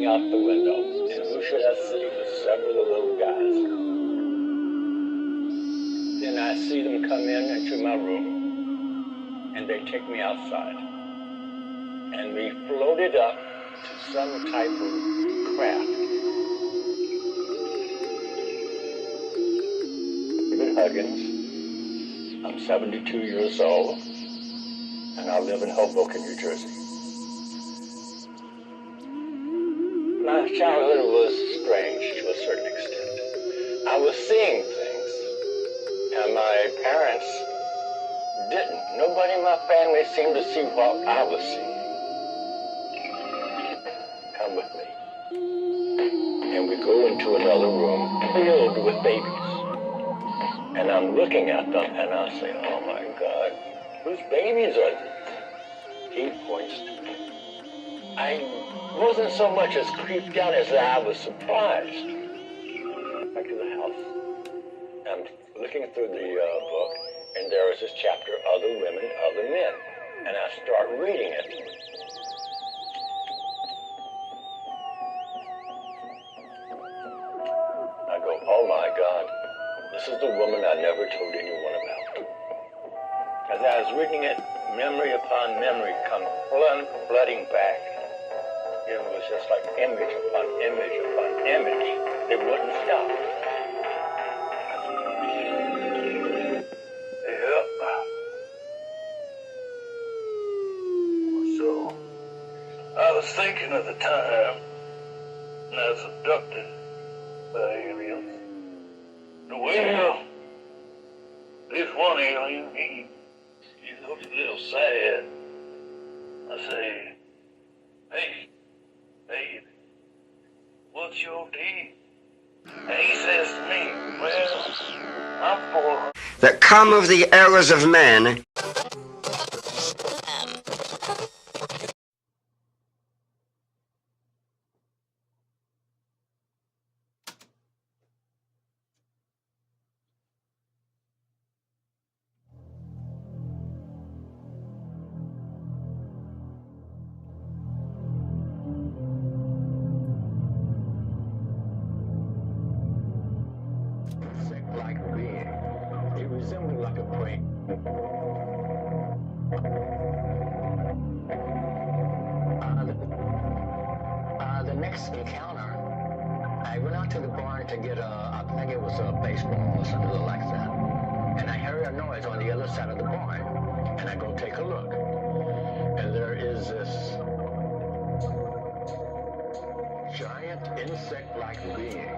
looking out the window, and who should I see but several of those guys. Then I see them come into my room, and they take me outside. And we floated up to some type of craft. David Huggins, I'm 72 years old, and I live in Hoboken, New Jersey. My childhood was strange to a certain extent. I was seeing things, and my parents didn't. Nobody in my family seemed to see what I was seeing. Come with me. And we go into another room filled with babies. And I'm looking at them, and I say, oh my God, whose babies are these? He points to me. I wasn't so much as creeped out as I was surprised. Back to the house. I'm looking through the book, and there is this chapter, Other Women, Other Men. And I start reading it. I go, oh my God, this is the woman I never told anyone about. As I was reading it, memory upon memory come flooding back. It was just like image upon image upon image. It wouldn't stop. Yep. So, I was thinking at the time, and I was abducted by aliens. Well, this one alien, he looks a little sad. I say, hey, babe, what's your deal? And he says to me, well, I'm for that come of the errors of men. like being. It resembled like a prey. The next encounter, I went out to the barn to get I think it was a baseball or something like that. And I heard a noise on the other side of the barn. And I go take a look. And there is this giant insect-like being.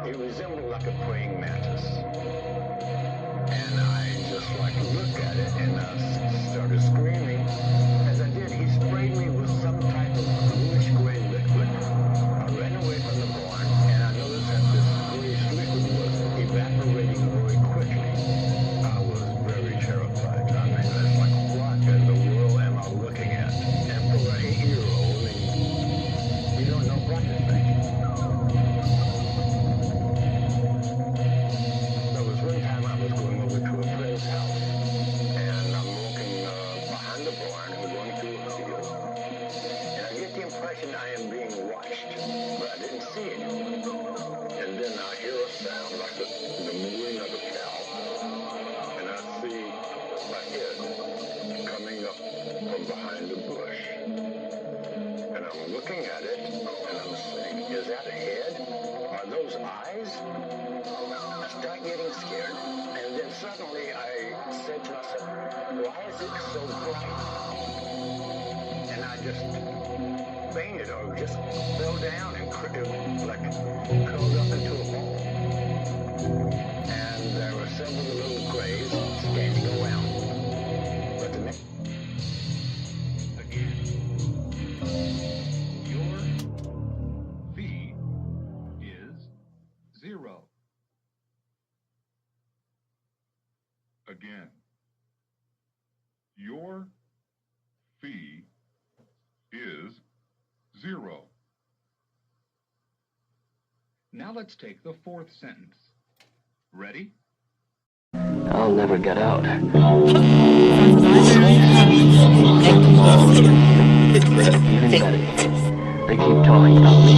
It resembled like a praying mantis. And I just looked at it and started screaming. As I did, he sprayed me with some type of bluish gray liquid. I ran away from the barn and I noticed that this bluish liquid was evaporating very quickly. I was very terrified. I mean, it's like, what in the world am I looking at? And for an 8-year-old, you don't know what to think. There was one time I was going over to a friend's house, and I'm walking behind the barn and going through a field, and I get the impression I am being watched, but I didn't see anyone. And then I hear a sound like the mooing of a cow, and I see my head coming up from behind the bush. And I'm looking at it, and I'm saying, is that a head? Are those eyes? I start getting scared, and then suddenly I said to myself, why is it so bright? And I just fainted, or just fell down and curled up into a ball. And there were several little grays standing around. But the next... Again, your fee is 0. Again, your fee is 0. Now let's take the 4th sentence. Ready? I'll never get out. They keep talking about me.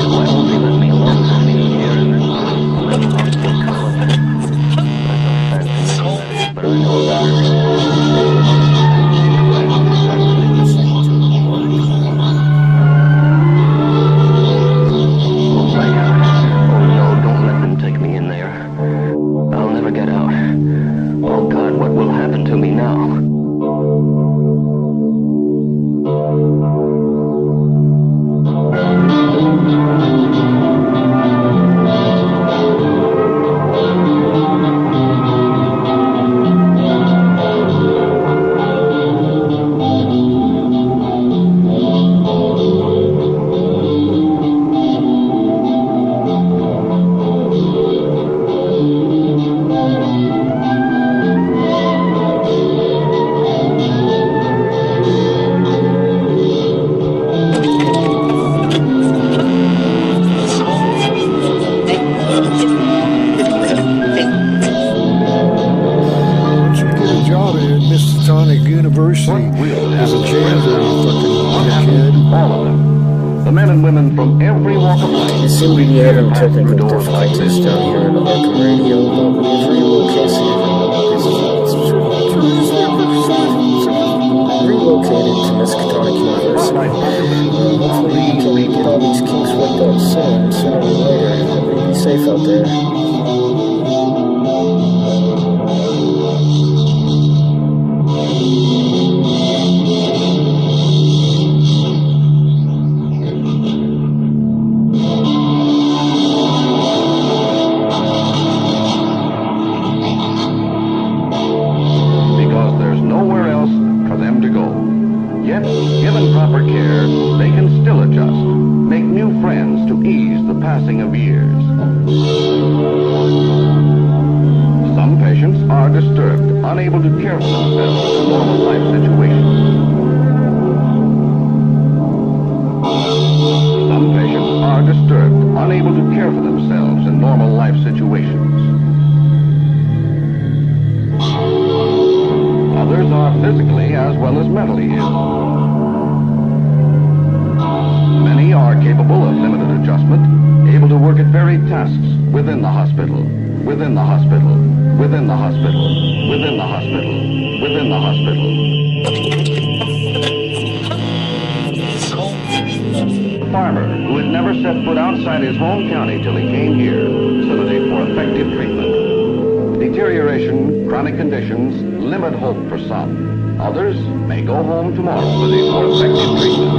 Why won't they let me alone for a minute here and then I'm still calling? That's a fact to mention, that is, but I know about it. Oh my God. Oh no, don't let them take me in there. I'll never get out. Oh God, what will happen to me now? University as a janitor, you fucking kid. All of them. The men and women from every walk of life. You seem to be having technical difficulties down here at Arkham Radio, but we've relocated to Miskatonic University. Hopefully we can get all these kinks worked out soon, sooner than later. Everybody be safe out there. Given proper care, they can still adjust, make new friends to ease the passing of years. Some patients are disturbed, unable to care for themselves in normal life situations. Some patients are disturbed, unable to care for themselves in normal life situations. Others are physically as well as mentally ill. Many are capable of limited adjustment, able to work at varied tasks within the hospital, within the hospital, within the hospital, within the hospital, within the hospital. A farmer who had never set foot outside his home county till he came here, facility for effective treatment. Deterioration, chronic conditions, limit hope for some. Others may go home tomorrow, facility for effective treatment.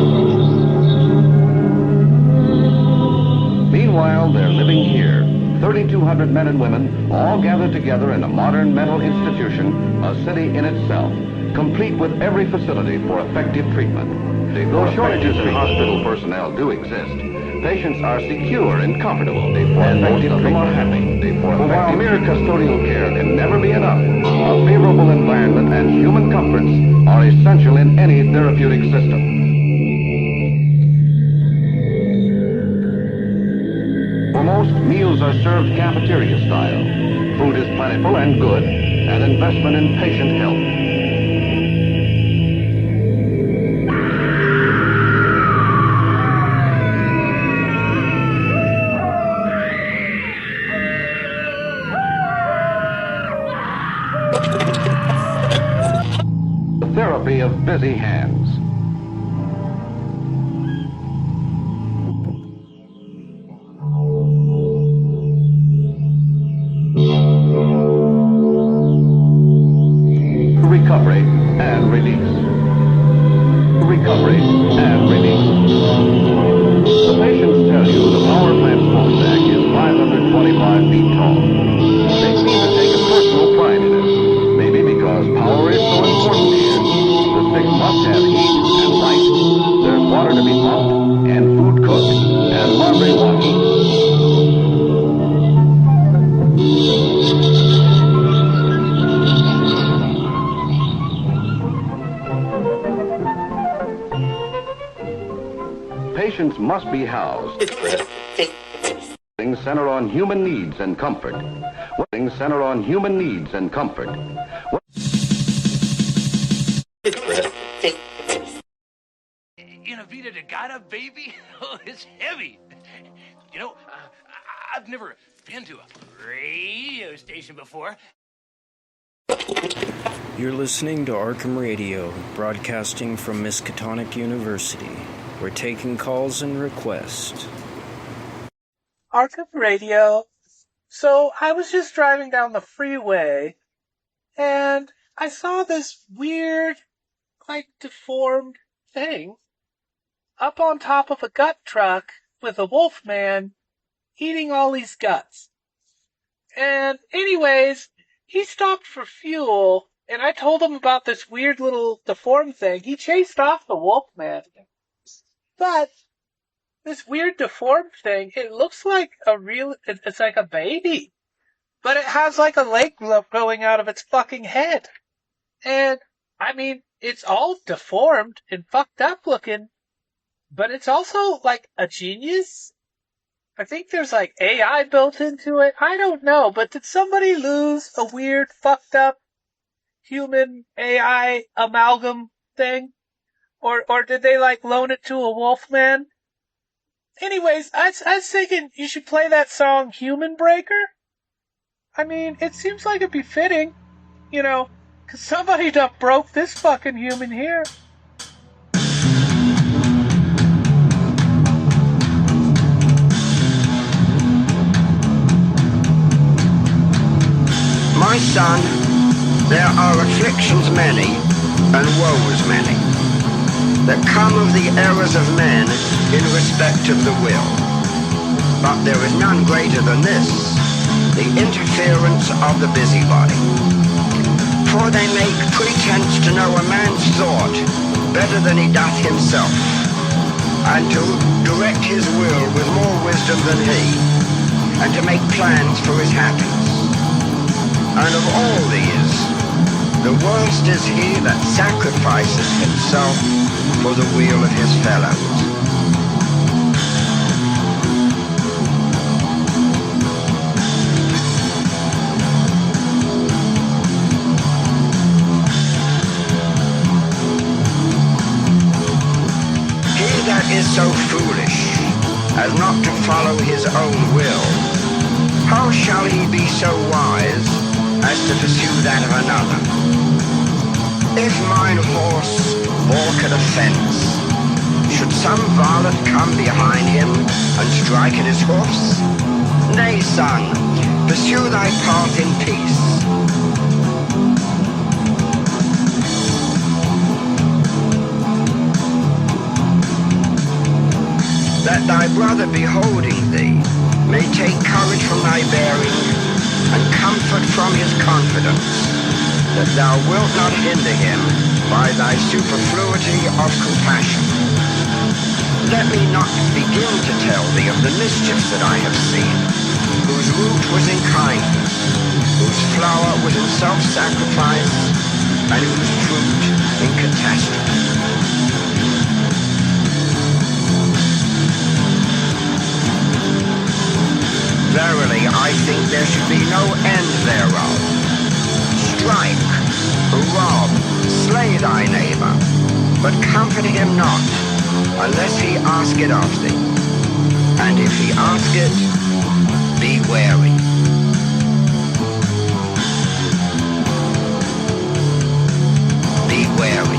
Meanwhile, they're living here, 3,200 men and women, all gathered together in a modern mental institution, a city in itself, complete with every facility for effective treatment. Though shortages in hospital personnel do exist, patients are secure and comfortable, and most of them are happy. For while mere custodial care can never be enough, a favorable environment and human comforts are essential in any therapeutic system. For most, meals are served cafeteria style. Food is plentiful and good, an investment in patient health. The therapy of busy hands. Recovery and release. Recovery and release. The patients tell you the power plant smokestack is 525 feet tall. They seem to take a personal pride in it. Maybe because power is so important here. The sick must have heat and light. There's water to be pumped, and food cooked, and laundry washed. Patients must be housed. Things center on human needs and comfort. Things center on human needs and comfort. In a Vida de got a baby? Oh, it's heavy. You know, I've never been to a radio station before. You're listening to Arkham Radio, broadcasting from Miskatonic University. We're taking calls and requests. Arkham Radio. So I was just driving down the freeway, and I saw this weird, deformed thing up on top of a gut truck with a wolf man eating all these guts. And anyways, he stopped for fuel, and I told him about this weird little deformed thing. He chased off the wolf man. But this weird deformed thing, it looks like it's like a baby. But it has like a leg going out of its fucking head. And, I mean, it's all deformed and fucked up looking, but it's also like a genius. I think there's like AI built into it. I don't know, but did somebody lose a weird fucked up human AI amalgam thing? Or did they like loan it to a wolf man? Anyways, I was thinking you should play that song Human Breaker. I mean, it seems like it'd be fitting, you know, 'cause somebody done broke this fucking human here. My son, there are afflictions many, and woes many, that come of the errors of men in respect of the will. But there is none greater than this, the interference of the busybody. For they make pretense to know a man's thought better than he doth himself, and to direct his will with more wisdom than he, and to make plans for his happiness. And of all these, the worst is he that sacrifices himself for the weal of his fellows. He that is so foolish as not to follow his own will, how shall he be so wise as to pursue that of another? If mine horse balk at a fence, should some varlet come behind him and strike at his hoofs? Nay, son, pursue thy path in peace. That thy brother beholding thee may take courage from thy bearing and comfort from his confidence, that thou wilt not hinder him by thy superfluity of compassion. Let me not begin to tell thee of the mischiefs that I have seen, whose root was in kindness, whose flower was in self-sacrifice, and whose fruit in catastrophe. Verily, I think there should be no end thereof. Strike, rob, slay thy neighbor, but comfort him not, unless he ask it of thee. And if he ask it, be wary. Be wary.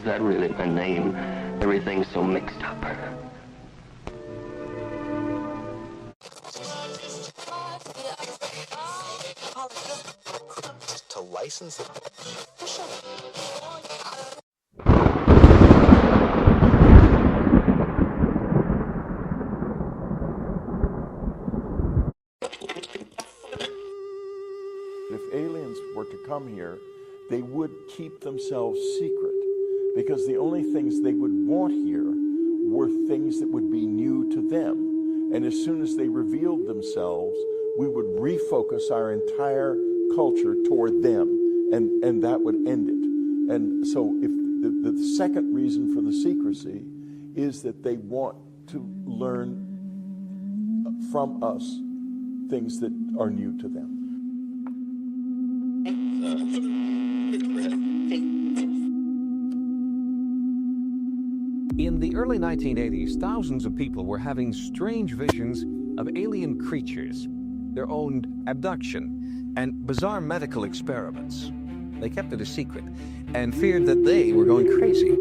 is that really their name? Everything's so mixed up. To license it. If aliens were to come here, they would keep themselves secret, because the only things they would want here were things that would be new to them. And as soon as they revealed themselves, we would refocus our entire culture toward them, and that would end it. And so if the second reason for the secrecy is that they want to learn from us things that are new to them. In the early 1980s, thousands of people were having strange visions of alien creatures, their own abduction, and bizarre medical experiments. They kept it a secret and feared that they were going crazy,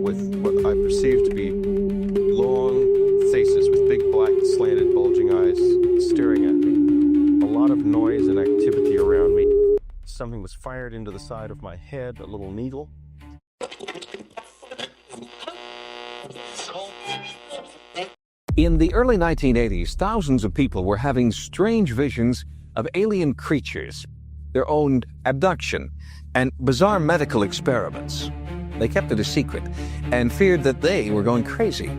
with what I perceived to be long faces with big black slanted bulging eyes staring at me. A lot of noise and activity around me. Something was fired into the side of my head, a little needle. In the early 1980s, thousands of people were having strange visions of alien creatures, their own abduction, and bizarre medical experiments. They kept it a secret and feared that they were going crazy.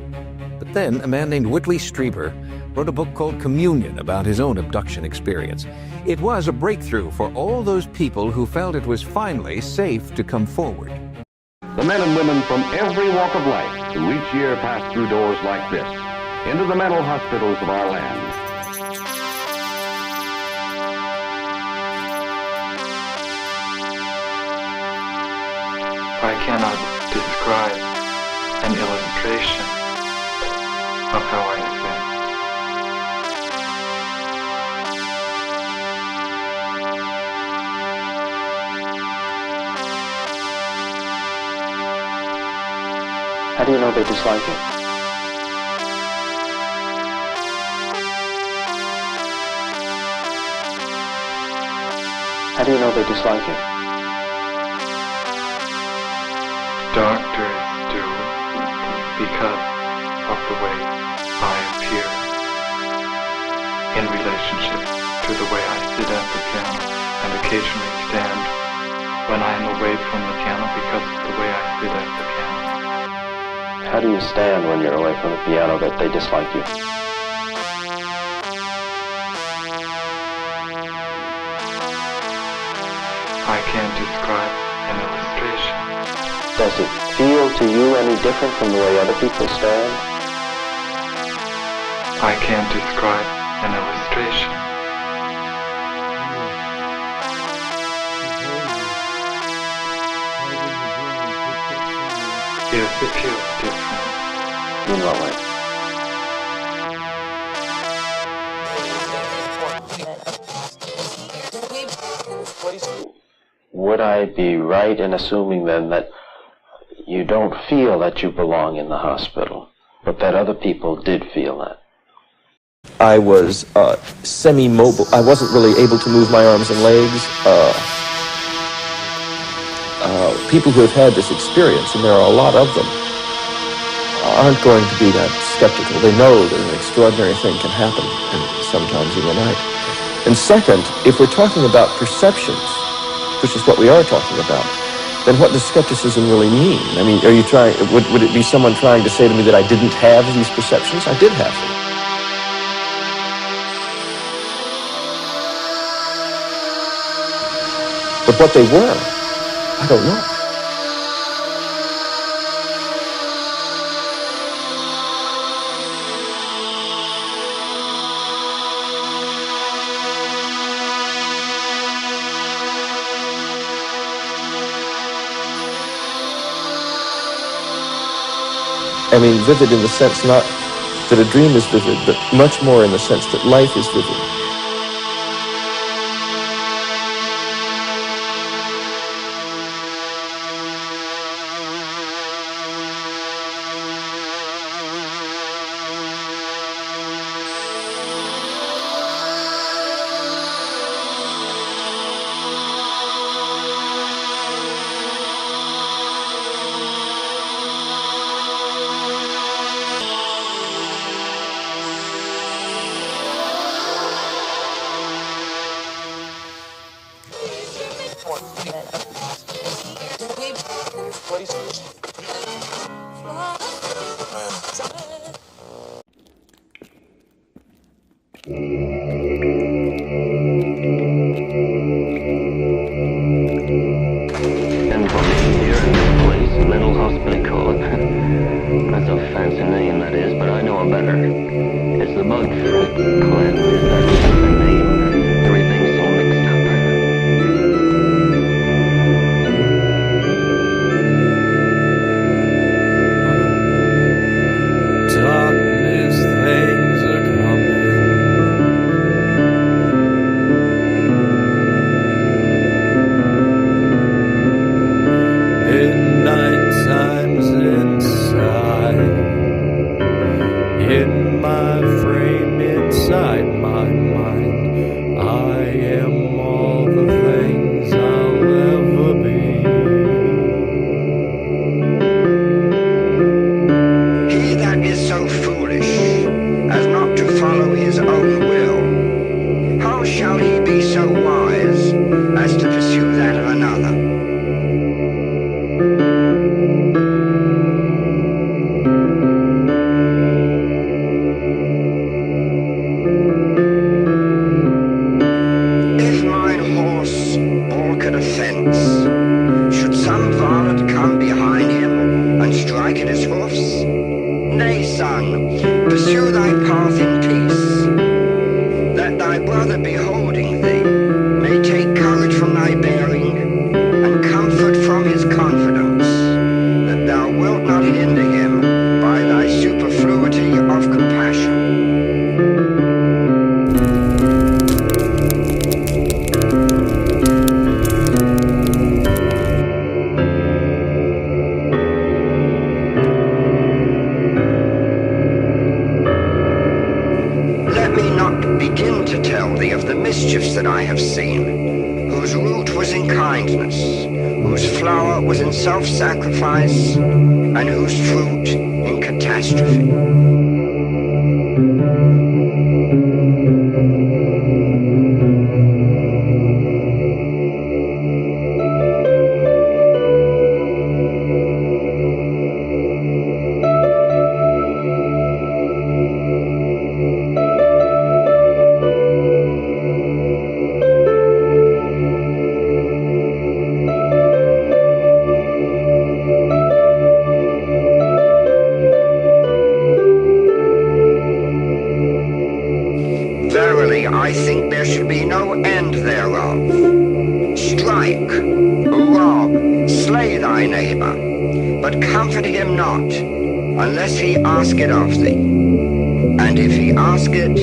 But then a man named Whitley Strieber wrote a book called Communion about his own abduction experience. It was a breakthrough for all those people who felt it was finally safe to come forward. The men and women from every walk of life who each year pass through doors like this into the mental hospitals of our land. I cannot describe an illustration of how I felt. How do you know they dislike you? How do you know they dislike you? Doctors do, because of the way I appear in relationship to the way I sit at the piano and occasionally stand when I am away from the piano because of the way I sit at the piano. How do you stand when you're away from the piano that they dislike you? I can't describe an illustration. Does it feel to you any different from the way other people stand? I can't describe an illustration. Yes, it feels different. In what way? Would I be right in assuming then that you don't feel that you belong in the hospital, but that other people did feel that? I was semi-mobile. I wasn't really able to move my arms and legs. People who have had this experience, and there are a lot of them, aren't going to be that skeptical. They know that an extraordinary thing can happen, and sometimes in the night. And second, if we're talking about perceptions, which is what we are talking about, then what does skepticism really mean? I mean, are you trying? Would it be someone trying to say to me that I didn't have these perceptions? I did have them. But what they were, I don't know. I mean vivid in the sense not that a dream is vivid, but much more in the sense that life is vivid. And for me, here in this place, mental hospital. That's a fancy name, that is, but I know a better. It's the bug clan. Is that just the name? Everything's so mixed up. Darkness, things are coming. Midnight times inside, in my frame, inside my mind, I am all the things I'll ever be. He that is so foolish as not to follow his own will, how shall he be so wise as to pursue that of another? If mine horse balk at a fence, should some varlet come behind him and strike at his hoofs? Nay, son, pursue thy path in peace, that thy brother beholding thee may take courage from thy bearing and comfort from his confidence, that thou wilt not hinder him by thy superfluity of compassion. Let me not begin to tell thee of the mischiefs that I have seen, whose root was in kindness, whose flower was in self-sacrifice, and whose fruit in catastrophe. Verily, I think there should be no end thereof. Strike, rob, slay thy neighbor, but comfort him not, unless he ask it of thee. And if he ask it,